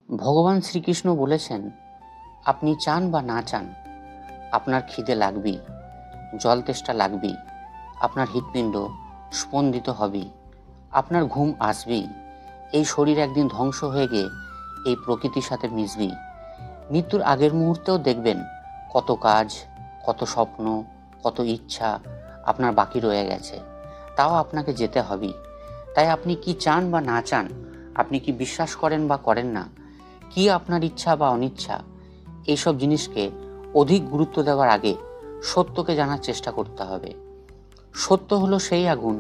ভগবান শ্রীকৃষ্ণ বলেছেন, আপনি চান বা না চান, আপনার খিদে লাগবেই, জল তেষ্টা লাগবেই, আপনার হৃৎপিণ্ড স্পন্দিত হবেই, আপনার ঘুম আসবেই, এই শরীর একদিন ধ্বংস হয়ে গিয়ে এই প্রকৃতির সাথে মিশবেই। মৃত্যুর আগের মুহূর্তেও দেখবেন কত কাজ, কত স্বপ্ন, কত ইচ্ছা আপনার বাকি রয়ে গেছে, তাও আপনাকে যেতে হবেই। তাই আপনি কি চান বা না চান, আপনি কি বিশ্বাস করেন বা করেন না, কি আপনার ইচ্ছা বা অনিচ্ছা, এইসব জিনিসকে অধিক গুরুত্ব দেওয়ার আগে সত্যকে জানার চেষ্টা করতে হবে। সত্য হলো সেই আগুন,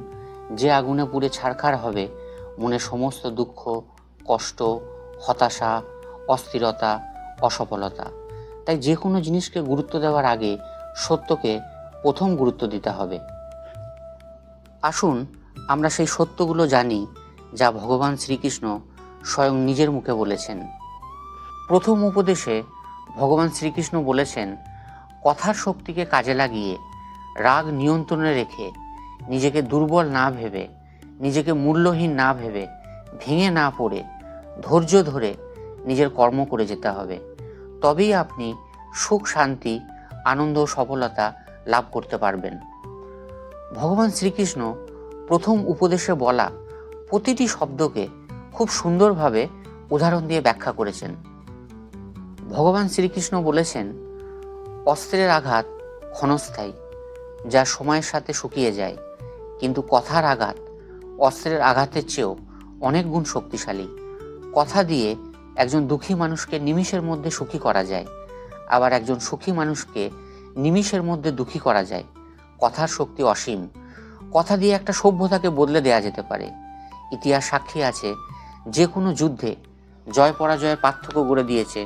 যে আগুনে পুড়ে ছারখার হবে মনে সমস্ত দুঃখ, কষ্ট, হতাশা, অস্থিরতা, অসফলতা। তাই যে কোনো জিনিসকে গুরুত্ব দেওয়ার আগে সত্যকে প্রথম গুরুত্ব দিতে হবে। আসুন আমরা সেই সত্যগুলো জানি যা ভগবান শ্রীকৃষ্ণ স্বয়ং নিজের মুখে বলেছেন। প্রথম উপদেশে ভগবান শ্রীকৃষ্ণ বলেছেন, কথার শক্তিকে কাজে লাগিয়ে রাগ নিয়ন্ত্রণে রেখে নিজেকে দুর্বল না ভেবে, নিজেকে মূল্যহীন না ভেবে, ভেঙে না পড়ে ধৈর্য ধরে নিজের কর্ম করে যেতে হবে। তবেই আপনি সুখ, শান্তি, আনন্দ ও সফলতা লাভ করতে পারবেন। ভগবান শ্রীকৃষ্ণ প্রথম উপদেশে বলা প্রতিটি শব্দকে খুব সুন্দরভাবে উদাহরণ দিয়ে ব্যাখ্যা করেছেন। ভগবান শ্রীকৃষ্ণ বলেছেন, অস্ত্রের আঘাত ক্ষণস্থায়ী, যা সময়ের সাথে শুকিয়ে যায়, কিন্তু কথার আঘাত অস্ত্রের আঘাতের চেয়েও অনেক গুণ শক্তিশালী। কথা দিয়ে একজন দুঃখী মানুষকে নিমিষের মধ্যে সুখী করা যায়, আবার একজন সুখী মানুষকে নিমিষের মধ্যে দুঃখী করা যায়। কথার শক্তি অসীম। কথা দিয়ে একটা সভ্যতাকে বদলে দেয়া যেতে পারে। ইতিহাস সাক্ষী আছে, যে কোনো যুদ্ধে জয় পরাজয়ের পার্থক্য গড়ে দিয়েছে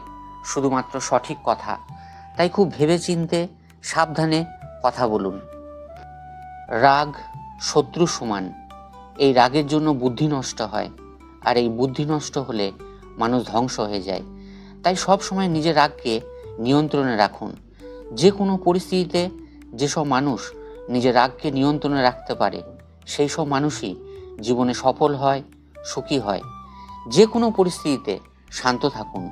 শুধুমাত্র সঠিক কথা। তাই খুব ভেবেচিন্তে সাবধানে কথা বলুন। রাগ শত্রু সমান। এই রাগের জন্য বুদ্ধি নষ্ট হয়, আর এই বুদ্ধি নষ্ট হলে মানুষ ধ্বংস হয়ে যায়। তাই সব সময় নিজের রাগকে নিয়ন্ত্রণে রাখুন। যে কোনো পরিস্থিতিতে যেসব মানুষ নিজের রাগকে নিয়ন্ত্রণে রাখতে পারে, সেই সব মানুষই জীবনে সফল হয়, সুখী হয়। যে কোনো পরিস্থিতিতে শান্ত থাকুন।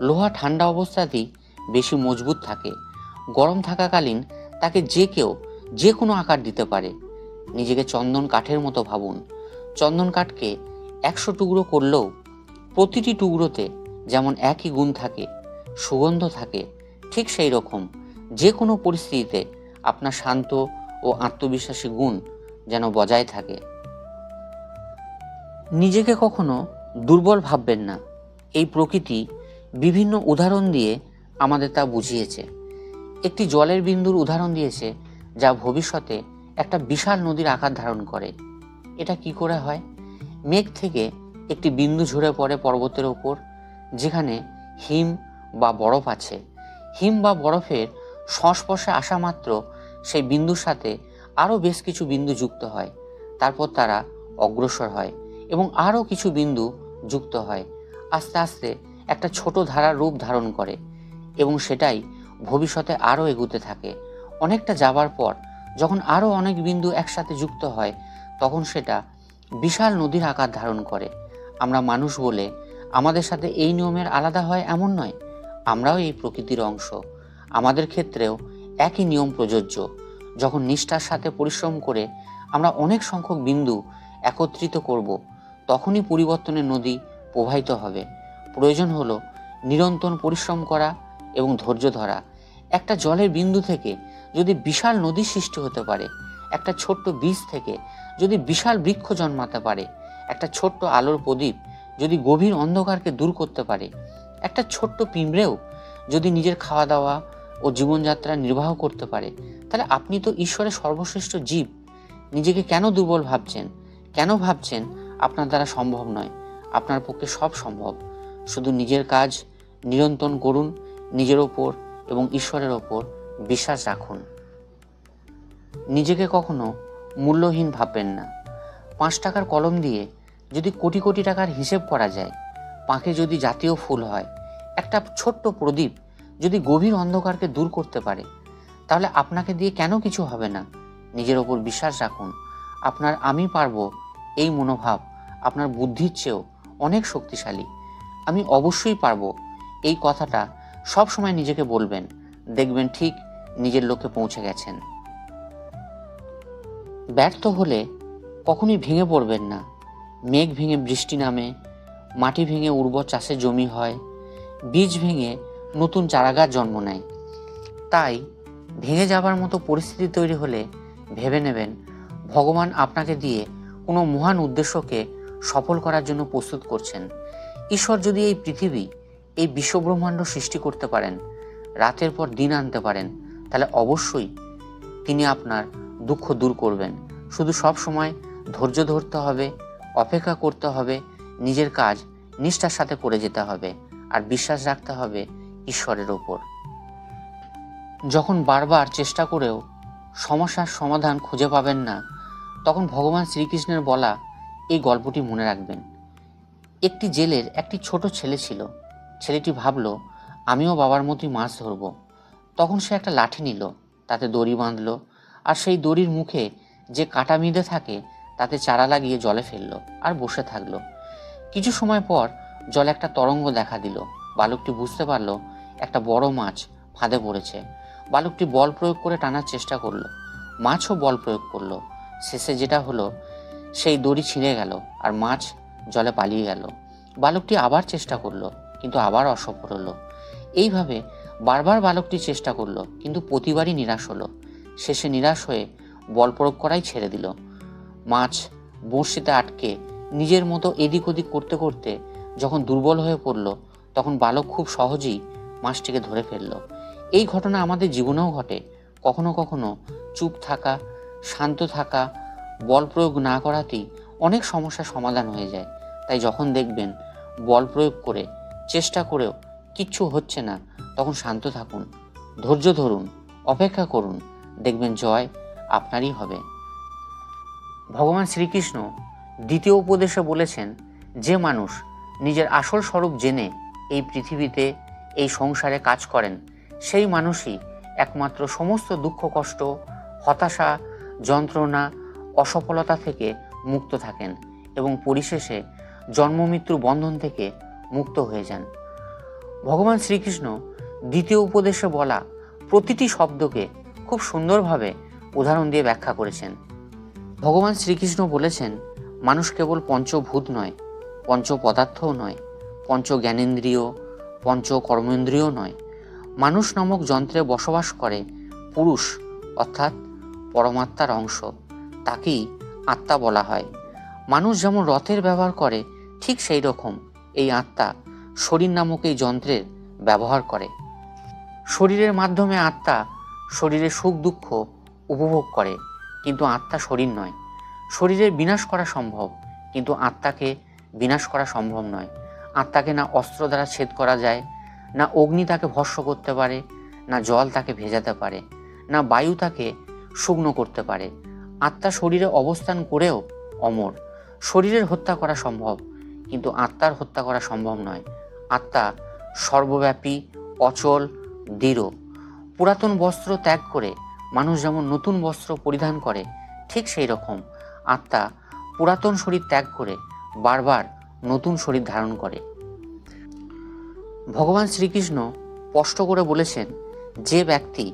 লোহা ঠান্ডা অবস্থাতেই বেশি মজবুত থাকে। গরম থাকাকালীন তাকে যে কেউ যে কোনো আকার দিতে পারে। নিজেকে চন্দন কাঠের মতো ভাবুন। চন্দন কাঠকে 100 টুকরো করলেও প্রতিটি টুকরোতে যেমন একই গুণ থাকে, সুগন্ধ থাকে, ঠিক সেই রকম যে কোনো পরিস্থিতিতে আপনার শান্ত ও আত্মবিশ্বাসী গুণ যেন বজায় থাকে। নিজেকে কখনো দুর্বল ভাববেন না। এই প্রকৃতি বিভিন্ন উদাহরণ দিয়ে আমাদের তা বুঝিয়েছে। একটি জলের বিন্দুর উদাহরণ দিয়েছে, যা ভবিষ্যতে একটা বিশাল নদীর আকার ধারণ করে। এটা কি করে হয়? মেঘ থেকে একটি বিন্দু ঝরে পড়ে পর্বতের ওপর, যেখানে হিম বা বরফ আছে। হিম বা বরফের সংস্পর্শে আসা মাত্র সেই বিন্দুর সাথে আরও বেশ কিছু বিন্দু যুক্ত হয়। তারপর তারা অগ্রসর হয় এবং আরও কিছু বিন্দু যুক্ত হয়। আস্তে আস্তে একটা ছোট ধারার রূপ ধারণ করে এবং সেটাই ভবিষ্যতে আরও এগুতে থাকে। অনেকটা যাবার পর যখন আরও অনেক বিন্দু একসাথে যুক্ত হয়, তখন সেটা বিশাল নদীর আকার ধারণ করে। আমরা মানুষ বলে আমাদের সাথে এই নিয়মের আলাদা হয় এমন নয়। আমরাও এই প্রকৃতির অংশ। আমাদের ক্ষেত্রেও একই নিয়ম প্রযোজ্য। যখন নিষ্ঠার সাথে পরিশ্রম করে আমরা অনেক সংখ্যক বিন্দু একত্রিত করব, তখনই পরিবর্তনের নদী প্রবাহিত হবে। প্রয়োজন হলো নিরন্তর পরিশ্রম করা এবং ধৈর্য ধরা। একটা জলের বিন্দু থেকে যদি বিশাল নদীর সৃষ্টি হতে পারে, একটা ছোট্ট বীজ থেকে যদি বিশাল বৃক্ষ জন্মাতে পারে, একটা ছোট্ট আলোর প্রদীপ যদি গভীর অন্ধকারকে দূর করতে পারে, একটা ছোট্ট পিঁপড়েও যদি নিজের খাওয়া দাওয়া ও জীবনযাত্রা নির্বাহ করতে পারে, তাহলে আপনি তো ঈশ্বরের সর্বশ্রেষ্ঠ জীব। নিজেকে কেন দুর্বল ভাবছেন? কেন ভাবছেন আপনার দ্বারা সম্ভব নয়? আপনার পক্ষে সব সম্ভব। শুধু নিজের কাজ নিরন্তর করুন, নিজের ওপর এবং ঈশ্বরের ওপর বিশ্বাস রাখুন। নিজেকে কখনো মূল্যহীন ভাববেন না। 5 টাকার কলম দিয়ে যদি কোটি কোটি টাকার হিসেব করা যায়, পাখি যদি জাতীয় ফুল হয়, একটা ছোট্ট প্রদীপ যদি গভীর অন্ধকারকে দূর করতে পারে, তাহলে আপনাকে দিয়ে কেন কিছু হবে না? নিজের ওপর বিশ্বাস রাখুন। আপনার আমি পারবো এই মনোভাব আপনার বুদ্ধির চেয়েও অনেক শক্তিশালী। আমি অবশ্যই পারবো, এই কথাটা সব সময় নিজেকে বলবেন। দেখবেন ঠিক নিজের লক্ষ্যে পৌঁছে গেছেন। ব্যর্থ হলে কখনোই ভেঙে পড়বেন না। মেঘ ভেঙে বৃষ্টি নামে, মাটি ভেঙে উর্বর চাষের জমি হয়, বীজ ভেঙে নতুন চারাগাছ জন্ম নেয়। তাই ভেঙে যাবার মতো পরিস্থিতি তৈরি হলে ভেবে নেবেন ভগবান আপনাকে দিয়ে কোনো মহান উদ্দেশ্যকে সফল করার জন্য প্রস্তুত করছেন। ঈশ্বর যদি এই পৃথিবী, এই বিশ্বব্রহ্মাণ্ড সৃষ্টি করতে পারেন, রাতের পর দিন আনতে পারেন, তাহলে অবশ্যই তিনি আপনার দুঃখ দূর করবেন। শুধু সব সময় ধৈর্য ধরতে হবে, অপেক্ষা করতে হবে, নিজের কাজ নিষ্ঠার সাথে করে যেতে হবে, আর বিশ্বাস রাখতে হবে ঈশ্বরের ওপর। যখন বারবার চেষ্টা করেও সমস্যার সমাধান খুঁজে পাবেন না, তখন ভগবান শ্রীকৃষ্ণের বলা এই গল্পটি মনে রাখবেন। একটি জেলের একটি ছোট ছেলে ছিল। ছেলেটি ভাবল, আমিও বাবার মতোই মাছ ধরব। তখন সে একটা লাঠি নিল, তাতে দড়ি বাঁধল, আর সেই দড়ির মুখে যে কাঁটা মিঁধে থাকে তাতে চারা লাগিয়ে জলে ফেললো আর বসে থাকলো। কিছু সময় পর জলে একটা তরঙ্গ দেখা দিল। বালকটি বুঝতে পারল একটা বড় মাছ ফাঁদে পড়েছে। বালকটি বল প্রয়োগ করে টানার চেষ্টা করলো, মাছও বল প্রয়োগ করলো। শেষে যেটা হলো, সেই দড়ি ছিঁড়ে গেল আর মাছ জলে পালিয়ে গেল। বালকটি আবার চেষ্টা করলো, কিন্তু আবার অসফল হলো। এইভাবে বারবার বালকটি চেষ্টা করলো, কিন্তু প্রতিবারই নিরাশ হলো। শেষে নিরাশ হয়ে বল প্রয়োগ করাই ছেড়ে দিল। মাছ বড়শিতে আটকে নিজের মতো এদিক ওদিক করতে করতে যখন দুর্বল হয়ে পড়ল, তখন বালক খুব সহজেই মাছটিকে ধরে ফেলল। এই ঘটনা আমাদের জীবনেও ঘটে। কখনো কখনো চুপ থাকা, শান্ত থাকা, বল প্রয়োগ না করাতেই অনেক সমস্যার সমাধান হয়ে যায়। তাই যখন দেখবেন বল প্রয়োগ করে চেষ্টা করেও কিচ্ছু হচ্ছে না, তখন শান্ত থাকুন, ধৈর্য ধরুন, অপেক্ষা করুন, দেখবেন জয় আপনারই হবে। ভগবান শ্রীকৃষ্ণ দ্বিতীয় উপদেশে বলেছেন, যে মানুষ নিজের আসল স্বরূপ জেনে এই পৃথিবীতে, এই সংসারে কাজ করেন, সেই মানুষই একমাত্র সমস্ত দুঃখ কষ্ট, হতাশা, যন্ত্রণা, অসফলতা থেকে মুক্ত থাকেন এবং পরিশেষে জন্ম মৃত্যুর বন্ধন থেকে মুক্ত হয়ে যান। ভগবান শ্রীকৃষ্ণ দ্বিতীয় উপদেশে বলা প্রতিটি শব্দকে খুব সুন্দরভাবে উদাহরণ দিয়ে ব্যাখ্যা করেছেন। ভগবান শ্রীকৃষ্ণ বলেছেন, মানুষ কেবল পঞ্চভূত নয়, পঞ্চ পদার্থও নয়, পঞ্চ জ্ঞানেন্দ্রিয়, পঞ্চ কর্মেন্দ্রিয় নয়। মানুষ নামক যন্ত্রে বসবাস করে পুরুষ, অর্থাৎ পরমাত্মার অংশ, তাকেই আত্মা বলা হয়। মানুষ যেমন রথের ব্যবহার করে, ঠিক সেই রকম এই আত্মা শরীর নামক এই যন্ত্রের ব্যবহার করে। শরীরের মাধ্যমে আত্মা শরীরের সুখ দুঃখ উপভোগ করে, কিন্তু আত্মা শরীর নয়। শরীরের বিনাশ করা সম্ভব, কিন্তু আত্মাকে বিনাশ করা সম্ভব নয়। আত্মাকে না অস্ত্র দ্বারা ছেদ করা যায়, না অগ্নি তাকে ভস্ম করতে পারে, না জল তাকে ভেজাতে পারে, না বায়ু তাকে শুকনো করতে পারে। আত্মা শরীরে অবস্থান করেও অমর। শরীরের হত্যা করা সম্ভব, কিন্তু আত্মার হত্যা করা সম্ভব নয়। আত্মা সর্বব্যাপী, অচল, দৃঢ়। পুরাতন বস্ত্র ত্যাগ করে মানুষ যেমন নতুন বস্ত্র পরিধান করে, ঠিক সেই রকম আত্মা পুরাতন শরীর ত্যাগ করে বারবার নতুন শরীর ধারণ করে। ভগবান শ্রীকৃষ্ণ স্পষ্ট করে বলেছেন, যে ব্যক্তি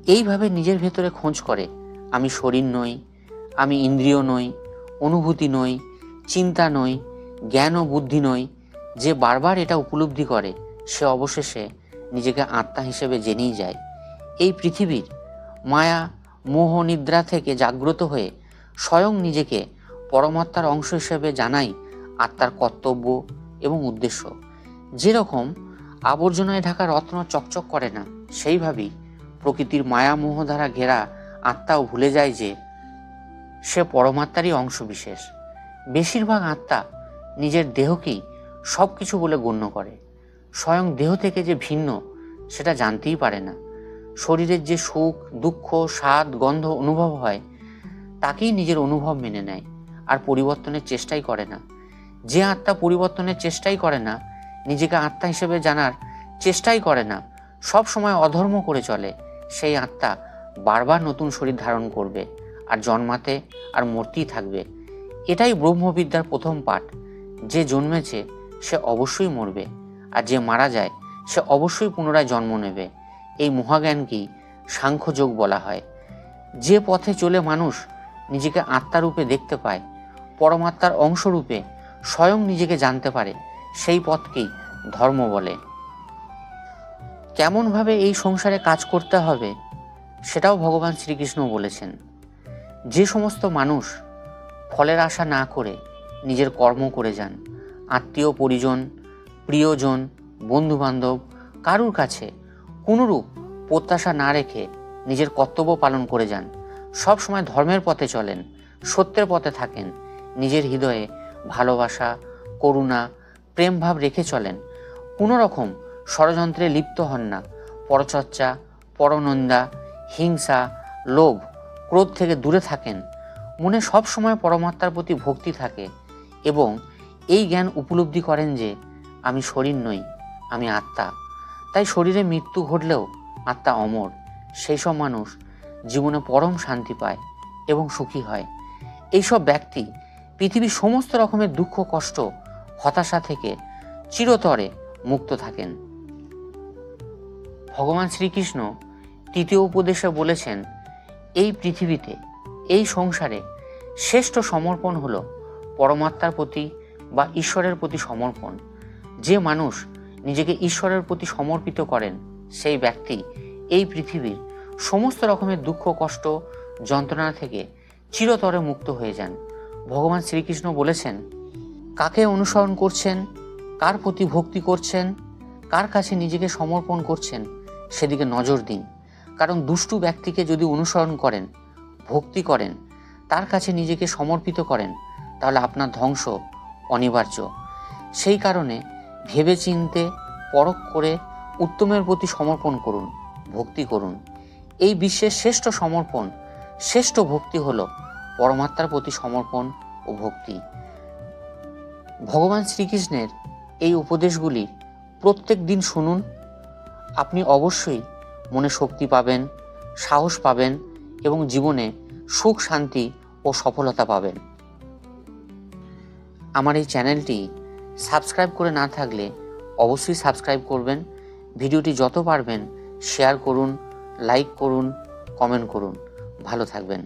এইভাবে নিজের ভেতরে খোঁজ করে, আমি শরীর নই, আমি ইন্দ্রিয় নই, অনুভূতি নই, চিন্তা নই, জ্ঞান ও বুদ্ধি নই, যে বারবার এটা উপলব্ধি করে, সে অবশেষে নিজেকে আত্মা হিসেবে জেনেই যায়। এই পৃথিবীর মায়া, মোহ, নিদ্রা থেকে জাগ্রত হয়ে স্বয়ং নিজেকে পরমাত্মার অংশ হিসেবে জানাই আত্মার কর্তব্য এবং উদ্দেশ্য। যেরকম আবর্জনায় ঢাকা রত্ন চকচক করে না, সেইভাবেই প্রকৃতির মায়া মোহ দ্বারা ঘেরা আত্মাও ভুলে যায় যে সে পরমাত্মারই অংশ বিশেষ। বেশিরভাগ আত্মা নিজের দেহকেই সব কিছু বলে গণ্য করে। স্বয়ং দেহ থেকে যে ভিন্ন সেটা জানতেই পারে না। শরীরের যে সুখ দুঃখ, স্বাদ গন্ধ অনুভব হয়, তাকেই নিজের অনুভব মেনে নেয় আর পরিবর্তনের চেষ্টাই করে না। যে আত্মা পরিবর্তনের চেষ্টাই করে না, নিজেকে আত্মা হিসেবে জানার চেষ্টাই করে না, সব সময় অধর্ম করে চলে, সেই আত্মা বারবার নতুন শরীর ধারণ করবে আর জন্মাতে আর মরতেই থাকবে। এটাই ব্রহ্মবিদ্যার প্রথম পাঠ। যে জন্মেছে সে অবশ্যই মরবে, আর যে মারা যায় সে অবশ্যই পুনরায় জন্ম নেবে। এই মহাজ্ঞানকেই সাংখ্যযোগ বলা হয়। যে পথে চলে মানুষ নিজেকে আত্মারূপে দেখতে পায়, পরমাত্মার অংশরূপে স্বয়ং নিজেকে জানতে পারে, সেই পথকেই ধর্ম বলে। কেমনভাবে এই সংসারে কাজ করতে হবে সেটাও ভগবান শ্রীকৃষ্ণ বলেছেন। যে সমস্ত মানুষ ফলের আশা না করে নিজের কর্ম করে যান, আত্মীয় পরিজন, প্রিয়জন, বন্ধুবান্ধব কারুর কাছে কোনোরূপ প্রত্যাশা না রেখে নিজের কর্তব্য পালন করে যান, সব সময় ধর্মের পথে চলেন, সত্যের পথে থাকেন, নিজের হৃদয়ে ভালোবাসা, করুণা, প্রেমভাব রেখে চলেন, কোনো রকম ষড়যন্ত্রে লিপ্ত হন না, পরচর্চা, পরনিন্দা, হিংসা, লোভ, ক্রোধ থেকে দূরে থাকেন, মনে সব সময় পরমাত্মার প্রতি ভক্তি থাকে এবং এই জ্ঞান উপলব্ধি করেন যে আমি শরীর নই, আমি আত্মা। তাই শরীরে মৃত্যু ঘটলেও আত্মা অমর। সেই সব মানুষ জীবনে পরম শান্তি পায় এবং সুখী হয়। এইসব ব্যক্তি পৃথিবীর সমস্ত রকমের দুঃখ, কষ্ট, হতাশা থেকে চিরতরে মুক্ত থাকেন। ভগবান শ্রীকৃষ্ণ তৃতীয় উপদেশে বলেছেন, এই পৃথিবীতে, এই সংসারে শ্রেষ্ঠ সমর্পণ হলো পরমাত্মার প্রতি বা ঈশ্বরের প্রতি সমর্পণ। যে মানুষ নিজেকে ঈশ্বরের প্রতি সমর্পিত করেন, সেই ব্যক্তি এই পৃথিবীর সমস্ত রকমের দুঃখ, কষ্ট, যন্ত্রণা থেকে চিরতরে মুক্ত হয়ে যান। ভগবান শ্রীকৃষ্ণ বলেছেন, কাকে অনুসরণ করছেন, কার প্রতি ভক্তি করছেন, কার কাছে নিজেকে সমর্পণ করছেন, সেদিকে নজর দিন। কারণ দুষ্টু ব্যক্তিকে যদি অনুসরণ করেন, ভক্তি করেন, তার কাছে নিজেকে সমর্পিত করেন, তাহলে আপনার ধ্বংস অনিবার্য। সেই কারণে ভেবে চিনতে, পরখ করে উত্তমের প্রতি সমর্পণ করুন, ভক্তি করুন। এই বিশ্বের শ্রেষ্ঠ সমর্পণ, শ্রেষ্ঠ ভক্তি হলো পরমাত্মার প্রতি সমর্পণ ও ভক্তি। ভগবান শ্রীকৃষ্ণের এই উপদেশগুলি প্রত্যেক দিন শুনুন। আপনি অবশ্যই মনে শক্তি পাবেন, সাহস পাবেন এবং জীবনে সুখ, শান্তি ও সফলতা পাবেন। আমার এই চ্যানেলটি সাবস্ক্রাইব করে না থাকলে অবশ্যই সাবস্ক্রাইব করবেন। ভিডিওটি যত পারবেন শেয়ার করুন, লাইক করুন, কমেন্ট করুন। ভালো থাকবেন।